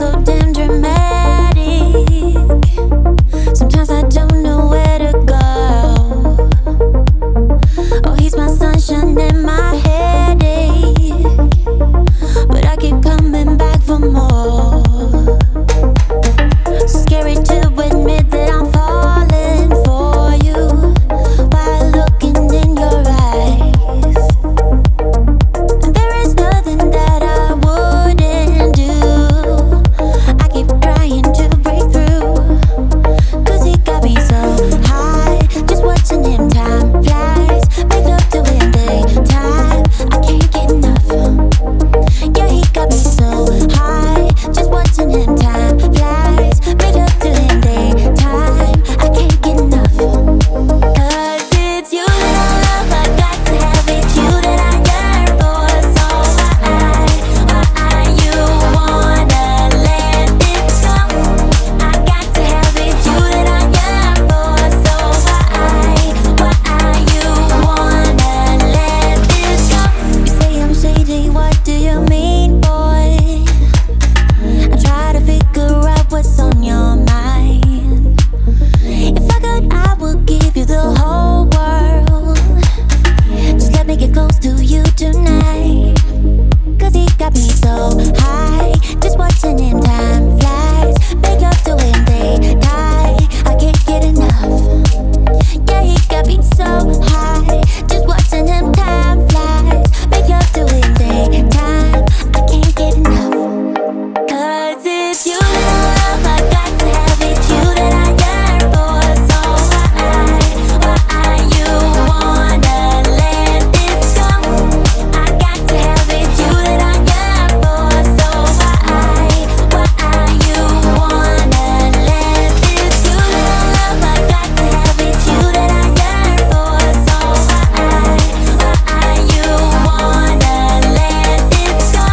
so damn dramatic. Sometimes I don't know where to go. Oh, he's my sunshine and my headache, but I keep coming back for more. So scary to admit that I'm falling for you while looking in your eyes. And there is nothing that I wouldn't do. I keep trying to break through, 'cause he got me so high. Just watching him, time flies. Make love to him daytime, I can't get enough. Yeah, he got me so high. Just watching him, time flies. Make love to him daytime, I can't get enough. 'Cause it's you that I love, I got to have it. You that I yearn for, so why you wanna let this go? I got to have it. You that I yearn for, so why you wanna let this go? You say I'm shady, what do you mean, boy? I try to figure out what's on your mind. If I could, I would give you the whole world. Just let me get close to you tonight. 'Cause he got me so high. Just watching him, time flies. Make love to him daytime, I can't get enough. Yeah, he got me so high. Just watching him, time flies. Make love to him daytime, I can't get enough. 'Cause it's you that I love, I got to have it. You that I yearn for, so why you wanna let this go? I got to have it. You that I yearn for, so why you wanna let this? You that I love, I got to have it. You that I yearn for, so why you wanna let this go?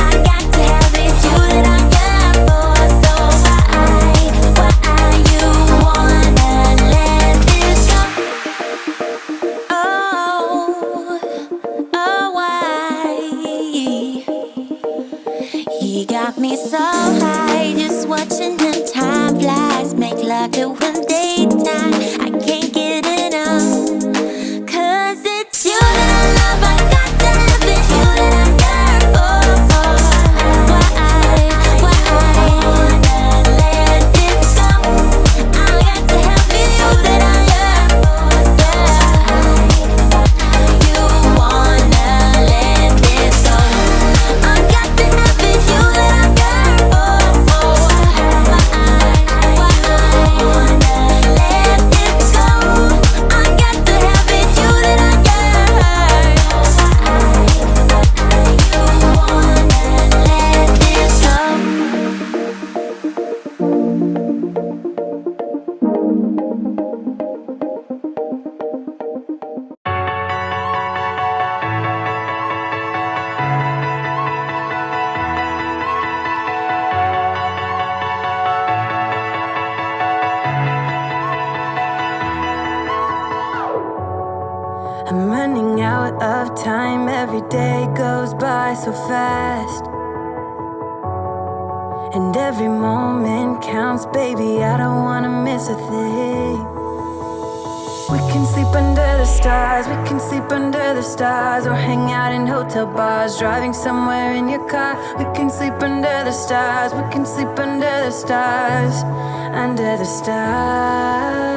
I got to have it. You that I yearn for, so why you wanna let this go? Why? He got me so high, just watching him, time flies. Make love to him daytime, I can't get enough. 'Cause it's you that I love, I got to have it. You that I yearn for, so why wanna let this go? I got to have it. You that I yearn for, so you wanna let this go? I got to have it. You that I yearn for, so why wanna let this go? I got to have it. You that I yearn, you wanna let this go? I'm running out of time, every day goes by so fast. And every moment counts, baby, I don't wanna miss a thing. We can sleep under the stars, we can sleep under the stars, or hang out in hotel bars, driving somewhere in your car. We can sleep under the stars, we can sleep under the stars, under the stars.